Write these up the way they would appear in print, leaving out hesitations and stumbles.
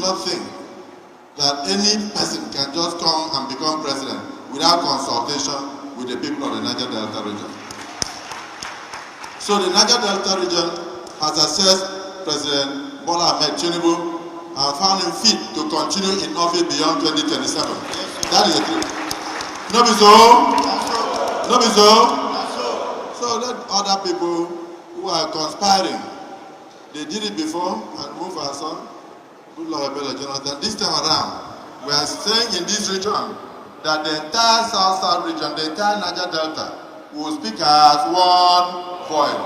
not think that any person can just come and become president without consultation with the people of the Niger Delta region. So the Niger Delta region has assessed President Bola Ahmed Tinubu and found him fit to continue in office beyond 2027. That is the truth. No be so? No be so? So let other people who are conspiring, they did it before and move our son, good Lord Bello Jonathan. This time around, we are saying in this region that the entire South region, the entire Niger Delta, will speak as one voice.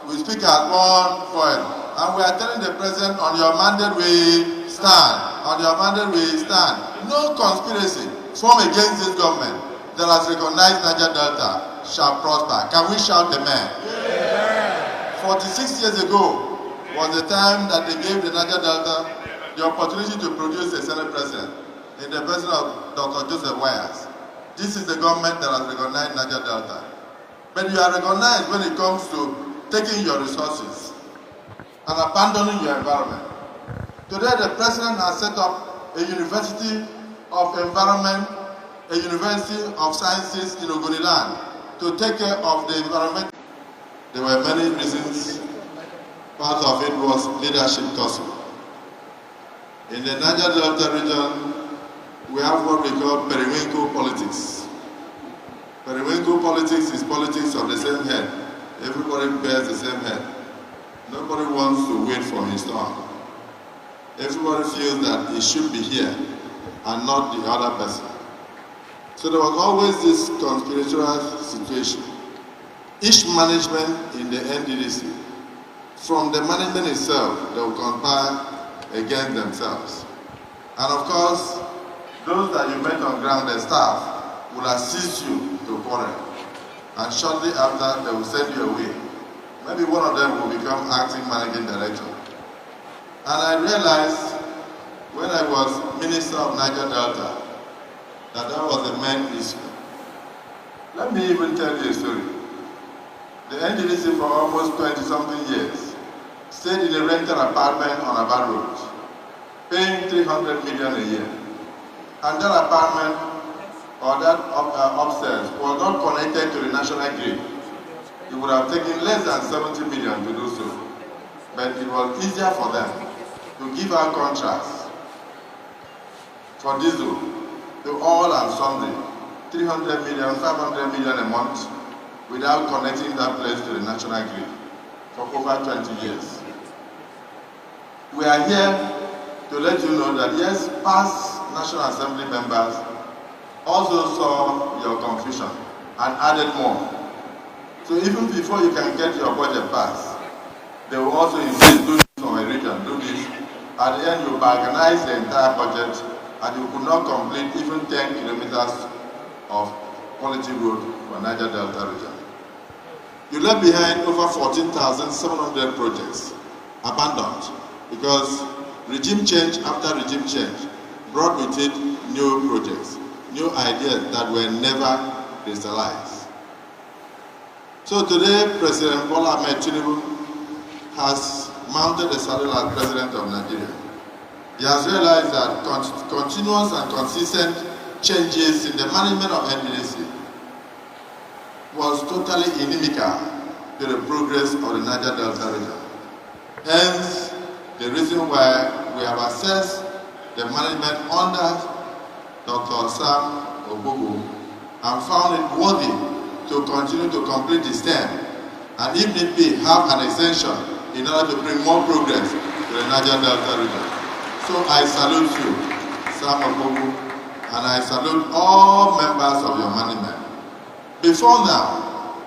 We speak as one voice. And we are telling the president, on your mandate we stand. On your mandate we stand. No conspiracy formed against this government that has recognized Niger Delta shall prosper. Can we shout amen? Yeah. 46 years ago was the time that they gave the Niger Delta the opportunity to produce a Senate president in the person of Dr. Joseph Wires. This is the government that has recognized Niger Delta. But you are recognized when it comes to taking your resources and abandoning your environment. Today the president has set up a university of environment, a university of sciences in Ogoniland to take care of the environment. There were many reasons. Part of it was leadership tussle. In the Niger Delta region, we have what we call periwinkle politics. Periwinkle politics is politics of the same head. Everybody bears the same head. Nobody wants to wait for his turn. Everybody feels that he should be here and not the other person. So there was always this conspiratorial situation. Each management in the NDDC, from the management itself, they will conspire against themselves. And of course, those that you met on ground, the staff, will assist you to quarrel. And shortly after, they will send you away. Maybe one of them will become acting managing director. And I realized when I was Minister of Niger Delta that was the main issue. Let me even tell you a story. The NDDC for almost 20-something years stayed in a rented apartment on Aba Road, paying 300 million a year. And that apartment or that upstairs was not connected to the national grid. It would have taken less than 70 million to do so. But it was easier for them to give out contracts for diesel to all and sundry, 300 million, 500 million a month, without connecting that place to the national grid for over 20 years. We are here to let you know that yes, past National Assembly members also saw your confusion and added more. So even before you can get your budget passed, they will also insist, do this from a region, do this. At the end, you balkanize the entire budget and you could not complete even 10 kilometers of quality road for Niger Delta region. You left behind over 14,700 projects abandoned because regime change after regime change brought with it new projects, new ideas that were never crystallized. So today, President Bola Ahmed Tinubu has mounted the saddle as President of Nigeria. He has realized that continuous and consistent changes in the management of NDDC was totally inimical to the progress of the Niger Delta region. Hence, the reason why we have assessed the management under Dr. Sam Obubu and found it worthy to continue to complete the term and if need be have an extension in order to bring more progress to the Niger Delta region. So I salute you, Sam Obubu, and I salute all members of your management. Before now,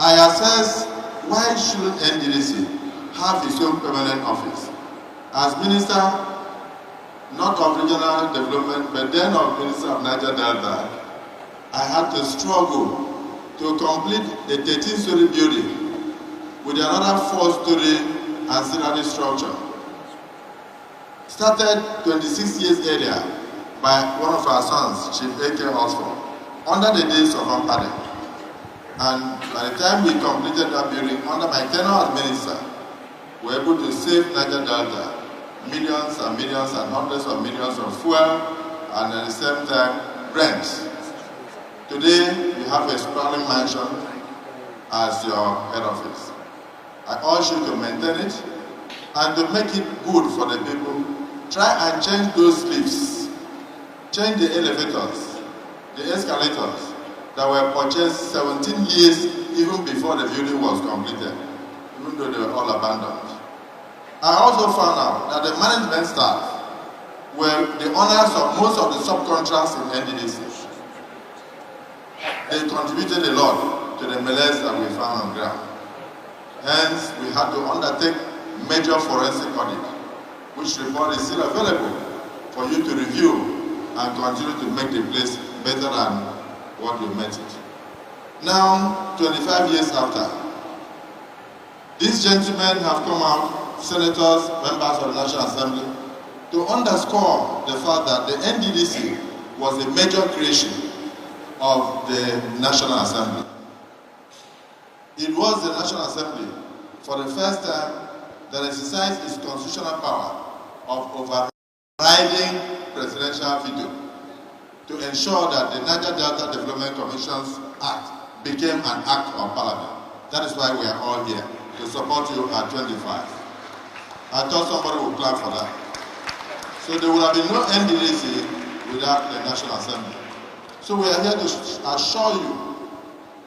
I assess why shouldn't NDDC have its own permanent office? As Minister, not of Regional Development, but then of Minister of Niger Delta, I had to struggle to complete a 13-story building with another 4-story ancillary structure. Started 26 years earlier by one of our sons, Chief A.K. Osford, under the days of Ampade. And by the time we completed that building, under my tenure as minister, we were able to save Niger Delta millions and millions and hundreds of millions of fuel and at the same time rent. Today, you have a sprawling mansion as your head office. I urge you to maintain it and to make it good for the people. Try and change those lifts, change the elevators, the escalators that were purchased 17 years even before the building was completed, even though they were all abandoned. I also found out that the management staff were the owners of most of the subcontracts in NDDC. They contributed a lot to the melees that we found on ground. Hence, we had to undertake major forensic audit, which report is still available for you to review and continue to make the place better than what you met it. Now, 25 years after, these gentlemen have come out, senators, members of the National Assembly, to underscore the fact that the NDDC was a major creation of the National Assembly. It was the National Assembly, for the first time, that exercised its constitutional power of overriding presidential veto to ensure that the Niger Delta Development Commissions Act became an act of parliament. That is why we are all here, to support you at 25. I thought somebody would clap for that. So there would have been no NDDC without the National Assembly. So we are here to assure you,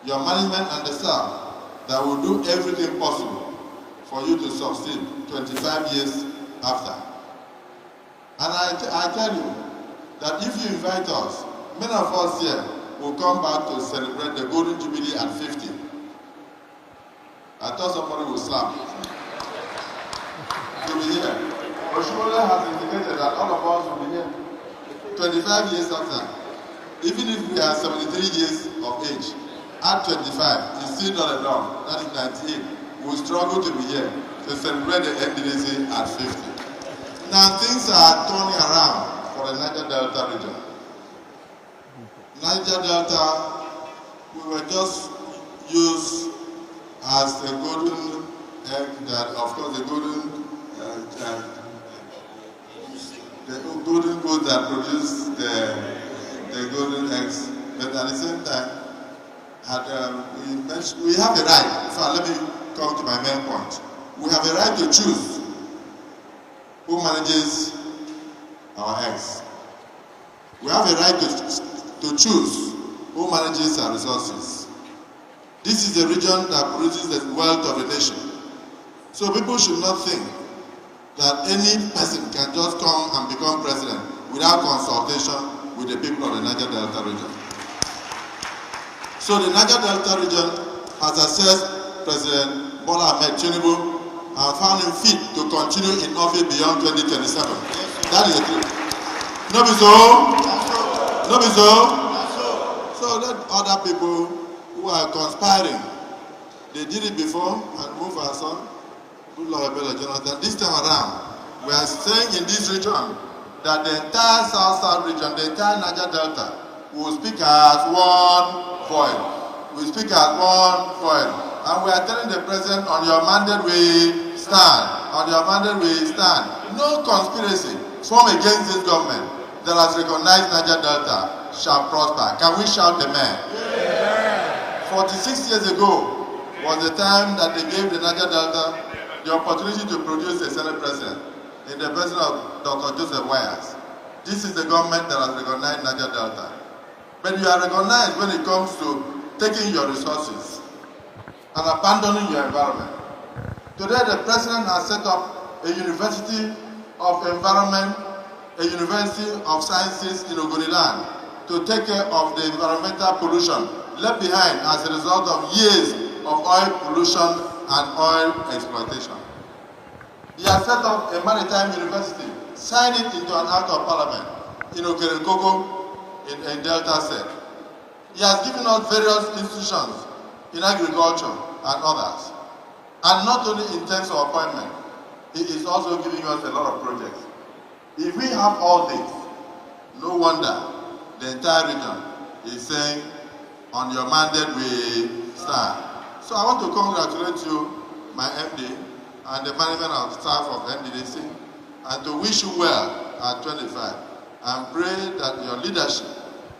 your management and the staff, that we will do everything possible for you to succeed 25 years after. And I tell you that if you invite us, many of us here will come back to celebrate the Golden Jubilee at 50. I thought somebody would slap. You'll be here. Oshimola has indicated that all of us will be here 25 years after. Even if we are 73 years of age, at 25, it's still not enough. That is 98. We struggle to be here to celebrate the NDDC at 50. Now things are turning around for the Niger Delta region. Niger Delta, we were just used as a golden egg that, of course, the golden goat that produce the golden eggs, but at the same time, we have a right. So let me come to my main point. We have a right to choose who manages our eggs. We have a right to choose who manages our resources. This is a region that produces the wealth of the nation. So people should not think that any person can just come and become president without consultation with the people of the Niger Delta region. So the Niger Delta region has assessed President Bola Tinubu and found him fit to continue in office beyond 2027. That is the truth. No be so? No be so? So let other people who are conspiring, they did it before and move our son, good Lord Abela Jonathan. This time around, we are saying in this region that the entire South region, the entire Niger Delta, will speak as one voice. We speak as one voice. And we are telling the president, on your mandate we stand. On your mandate we stand. No conspiracy formed against this government that has recognized Niger Delta shall prosper. Can we shout amen? Yeah. 46 years ago was the time that they gave the Niger Delta the opportunity to produce a Senate president in the person of Dr. Joseph Wires. This is the government that has recognized Niger Delta. But you are recognized when it comes to taking your resources and abandoning your environment. Today, the president has set up a university of environment, a university of sciences in Ogoniland to take care of the environmental pollution left behind as a result of years of oil pollution and oil exploitation. He has set up a maritime university, signed it into an act of parliament in Okerekoko in Delta State. He has given us various institutions in agriculture and others. And not only in terms of appointment, he is also giving us a lot of projects. If we have all this, no wonder the entire region is saying, on your mandate we stand. So I want to congratulate you, my MD, and the management and staff of NDDC, and to wish you well at 25, and pray that your leadership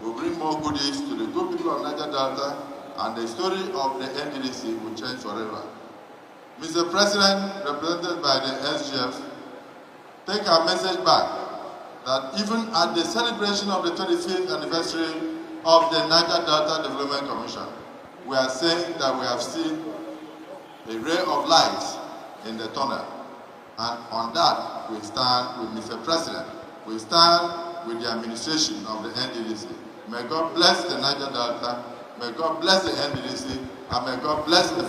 will bring more goodies to the good people of Niger Delta, and the story of the NDDC will change forever. Mr. President, represented by the SGF, take our message back that even at the celebration of the 25th anniversary of the Niger Delta Development Commission, we are saying that we have seen a ray of light in the tunnel. And on that, we stand with Mr. President. We stand with the administration of the NDDC. May God bless the Niger Delta, may God bless the NDDC, and may God bless the